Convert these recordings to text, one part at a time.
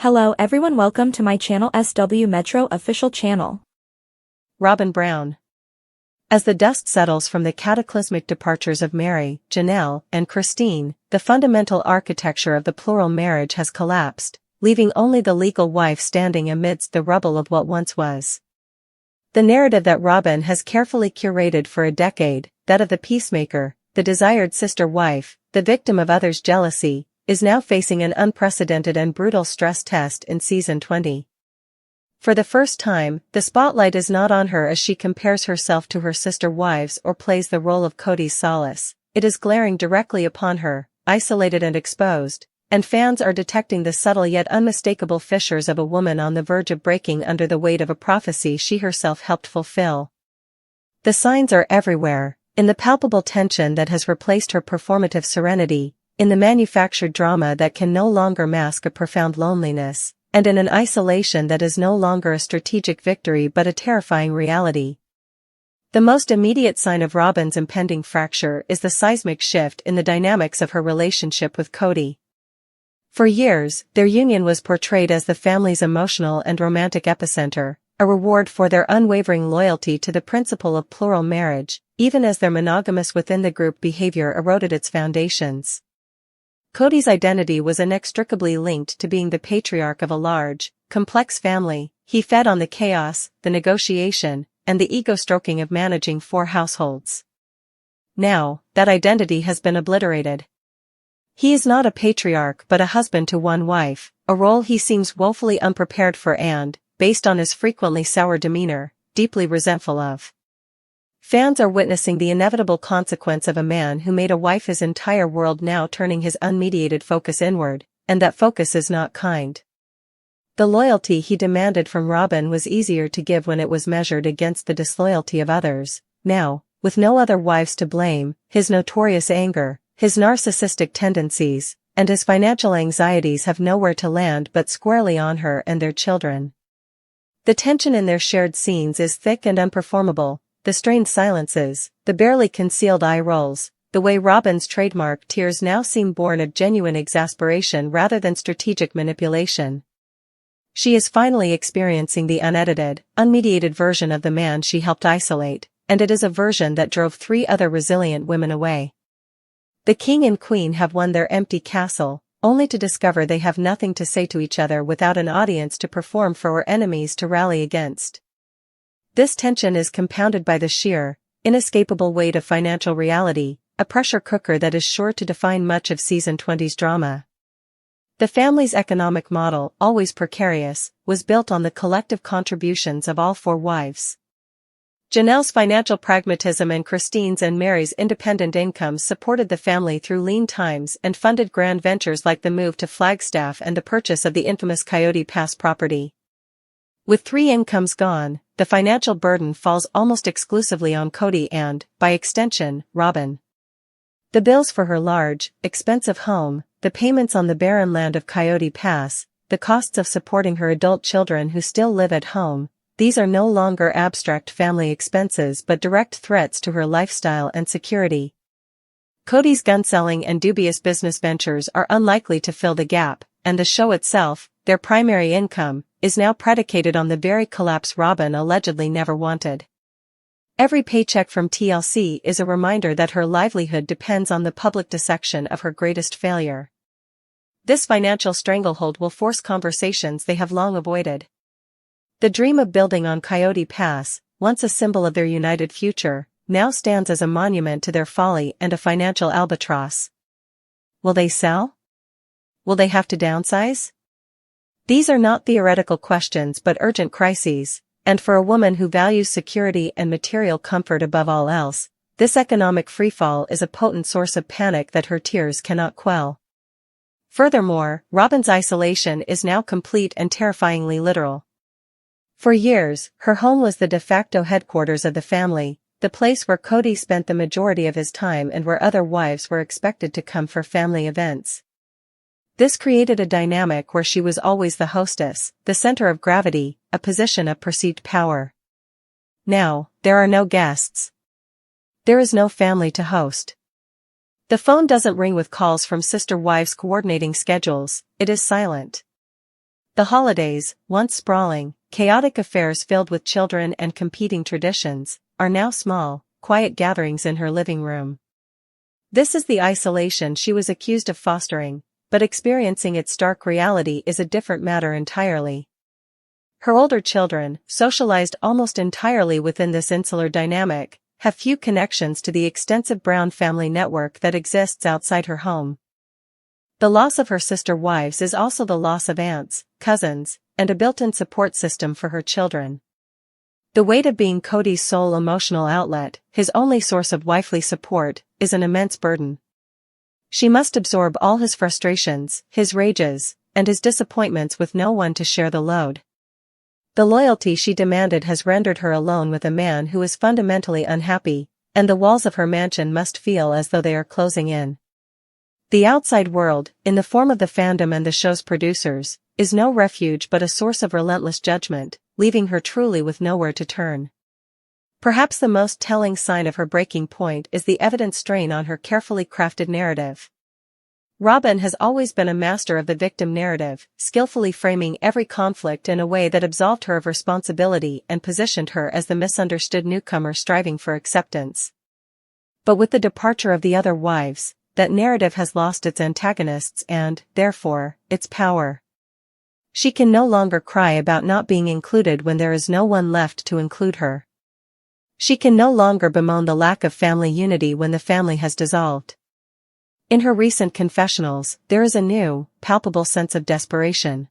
Hello everyone, welcome to my channel SW Metro official channel. Robyn Brown. As the dust settles from the cataclysmic departures of Mary, Janelle, and Christine, the fundamental architecture of the plural marriage has collapsed, leaving only the legal wife standing amidst the rubble of what once was. The narrative that Robyn has carefully curated for a decade, that of the peacemaker, the desired sister wife, the victim of others' jealousy, is now facing an unprecedented and brutal stress test in season 20. For the first time, the spotlight is not on her as she compares herself to her sister wives or plays the role of Cody's solace. It is glaring directly upon her, isolated and exposed, and fans are detecting the subtle yet unmistakable fissures of a woman on the verge of breaking under the weight of a prophecy she herself helped fulfill. The signs are everywhere, in the palpable tension that has replaced her performative serenity, in the manufactured drama that can no longer mask a profound loneliness, and in an isolation that is no longer a strategic victory but a terrifying reality. The most immediate sign of Robyn's impending fracture is the seismic shift in the dynamics of her relationship with Cody. For years, their union was portrayed as the family's emotional and romantic epicenter, a reward for their unwavering loyalty to the principle of plural marriage, even as their monogamous within-the-group behavior eroded its foundations. Cody's identity was inextricably linked to being the patriarch of a large, complex family. He fed on the chaos, the negotiation, and the ego-stroking of managing 4 households. Now, that identity has been obliterated. He is not a patriarch but a husband to one wife, a role he seems woefully unprepared for and, based on his frequently sour demeanor, deeply resentful of. Fans are witnessing the inevitable consequence of a man who made a wife his entire world now turning his unmediated focus inward, and that focus is not kind. The loyalty he demanded from Robyn was easier to give when it was measured against the disloyalty of others. Now, with no other wives to blame, his notorious anger, his narcissistic tendencies, and his financial anxieties have nowhere to land but squarely on her and their children. The tension in their shared scenes is thick and unperformable. The strained silences, the barely concealed eye rolls, the way Robyn's trademark tears now seem born of genuine exasperation rather than strategic manipulation. She is finally experiencing the unedited, unmediated version of the man she helped isolate, and it is a version that drove 3 other resilient women away. The king and queen have won their empty castle, only to discover they have nothing to say to each other without an audience to perform for or enemies to rally against. This tension is compounded by the sheer, inescapable weight of financial reality, a pressure cooker that is sure to define much of season 20's drama. The family's economic model, always precarious, was built on the collective contributions of all 4 wives. Janelle's financial pragmatism and Christine's and Mary's independent incomes supported the family through lean times and funded grand ventures like the move to Flagstaff and the purchase of the infamous Coyote Pass property. With 3 incomes gone, the financial burden falls almost exclusively on Cody and, by extension, Robyn. The bills for her large, expensive home, the payments on the barren land of Coyote Pass, the costs of supporting her adult children who still live at home, these are no longer abstract family expenses but direct threats to her lifestyle and security. Cody's gun-selling and dubious business ventures are unlikely to fill the gap, and the show itself, their primary income, is now predicated on the very collapse Robyn allegedly never wanted. Every paycheck from TLC is a reminder that her livelihood depends on the public dissection of her greatest failure. This financial stranglehold will force conversations they have long avoided. The dream of building on Coyote Pass, once a symbol of their united future, now stands as a monument to their folly and a financial albatross. Will they sell? Will they have to downsize? These are not theoretical questions but urgent crises, and for a woman who values security and material comfort above all else, this economic freefall is a potent source of panic that her tears cannot quell. Furthermore, Robyn's isolation is now complete and terrifyingly literal. For years, her home was the de facto headquarters of the family, the place where Cody spent the majority of his time and where other wives were expected to come for family events. This created a dynamic where she was always the hostess, the center of gravity, a position of perceived power. Now, there are no guests. There is no family to host. The phone doesn't ring with calls from sister wives coordinating schedules, it is silent. The holidays, once sprawling, chaotic affairs filled with children and competing traditions, are now small, quiet gatherings in her living room. This is the isolation she was accused of fostering, but experiencing its stark reality is a different matter entirely. Her older children, socialized almost entirely within this insular dynamic, have few connections to the extensive Brown family network that exists outside her home. The loss of her sister wives is also the loss of aunts, cousins, and a built-in support system for her children. The weight of being Cody's sole emotional outlet, his only source of wifely support, is an immense burden. She must absorb all his frustrations, his rages, and his disappointments with no one to share the load. The loyalty she demanded has rendered her alone with a man who is fundamentally unhappy, and the walls of her mansion must feel as though they are closing in. The outside world, in the form of the fandom and the show's producers, is no refuge but a source of relentless judgment, leaving her truly with nowhere to turn. Perhaps the most telling sign of her breaking point is the evident strain on her carefully crafted narrative. Robyn has always been a master of the victim narrative, skillfully framing every conflict in a way that absolved her of responsibility and positioned her as the misunderstood newcomer striving for acceptance. But with the departure of the other wives, that narrative has lost its antagonists and, therefore, its power. She can no longer cry about not being included when there is no one left to include her. She can no longer bemoan the lack of family unity when the family has dissolved. In her recent confessionals, there is a new, palpable sense of desperation.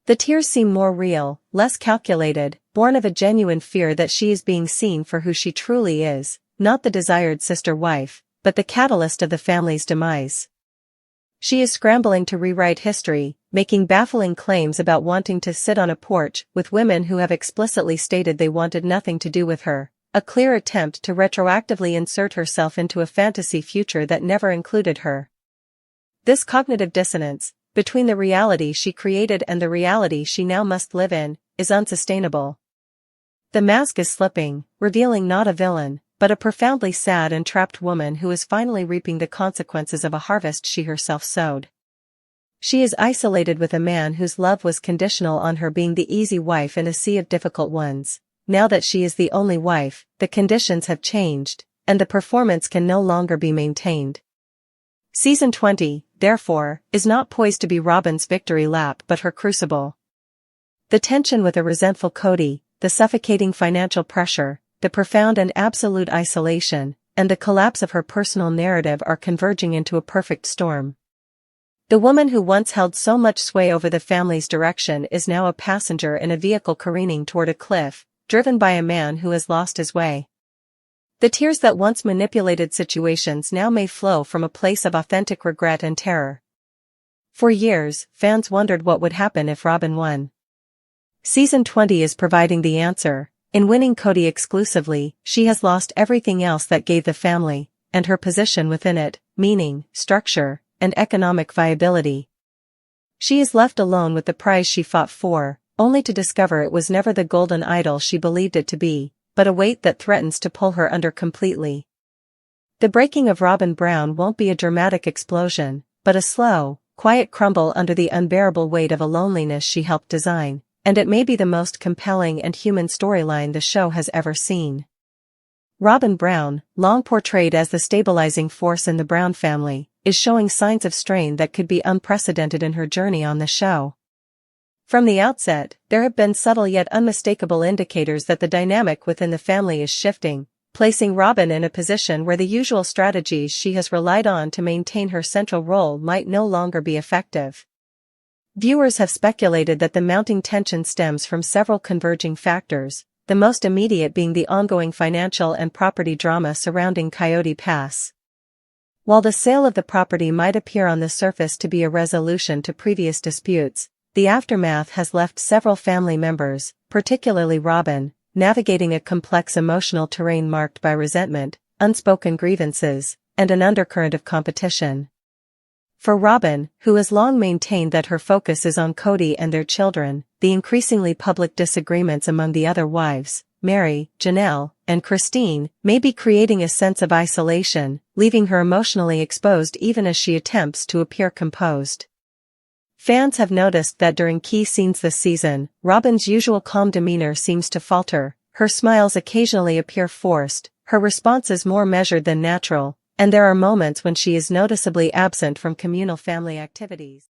The tears seem more real, less calculated, born of a genuine fear that she is being seen for who she truly is, not the desired sister wife, but the catalyst of the family's demise. She is scrambling to rewrite history, making baffling claims about wanting to sit on a porch with women who have explicitly stated they wanted nothing to do with her. A clear attempt to retroactively insert herself into a fantasy future that never included her. This cognitive dissonance, between the reality she created and the reality she now must live in, is unsustainable. The mask is slipping, revealing not a villain, but a profoundly sad and trapped woman who is finally reaping the consequences of a harvest she herself sowed. She is isolated with a man whose love was conditional on her being the easy wife in a sea of difficult ones. Now that she is the only wife, the conditions have changed, and the performance can no longer be maintained. Season 20, therefore, is not poised to be Robyn's victory lap but her crucible. The tension with a resentful Cody, the suffocating financial pressure, the profound and absolute isolation, and the collapse of her personal narrative are converging into a perfect storm. The woman who once held so much sway over the family's direction is now a passenger in a vehicle careening toward a cliff, driven by a man who has lost his way. The tears that once manipulated situations now may flow from a place of authentic regret and terror. For years, fans wondered what would happen if Robyn won. Season 20 is providing the answer. In winning Cody exclusively, she has lost everything else that gave the family, and her position within it, meaning, structure, and economic viability. She is left alone with the prize she fought for, only to discover it was never the golden idol she believed it to be, but a weight that threatens to pull her under completely. The breaking of Robyn Brown won't be a dramatic explosion, but a slow, quiet crumble under the unbearable weight of a loneliness she helped design, and it may be the most compelling and human storyline the show has ever seen. Robyn Brown, long portrayed as the stabilizing force in the Brown family, is showing signs of strain that could be unprecedented in her journey on the show. From the outset, there have been subtle yet unmistakable indicators that the dynamic within the family is shifting, placing Robyn in a position where the usual strategies she has relied on to maintain her central role might no longer be effective. Viewers have speculated that the mounting tension stems from several converging factors, the most immediate being the ongoing financial and property drama surrounding Coyote Pass. While the sale of the property might appear on the surface to be a resolution to previous disputes, the aftermath has left several family members, particularly Robyn, navigating a complex emotional terrain marked by resentment, unspoken grievances, and an undercurrent of competition. For Robyn, who has long maintained that her focus is on Cody and their children, the increasingly public disagreements among the other wives, Mary, Janelle, and Christine, may be creating a sense of isolation, leaving her emotionally exposed even as she attempts to appear composed. Fans have noticed that during key scenes this season, Robyn's usual calm demeanor seems to falter, her smiles occasionally appear forced, her responses more measured than natural, and there are moments when she is noticeably absent from communal family activities.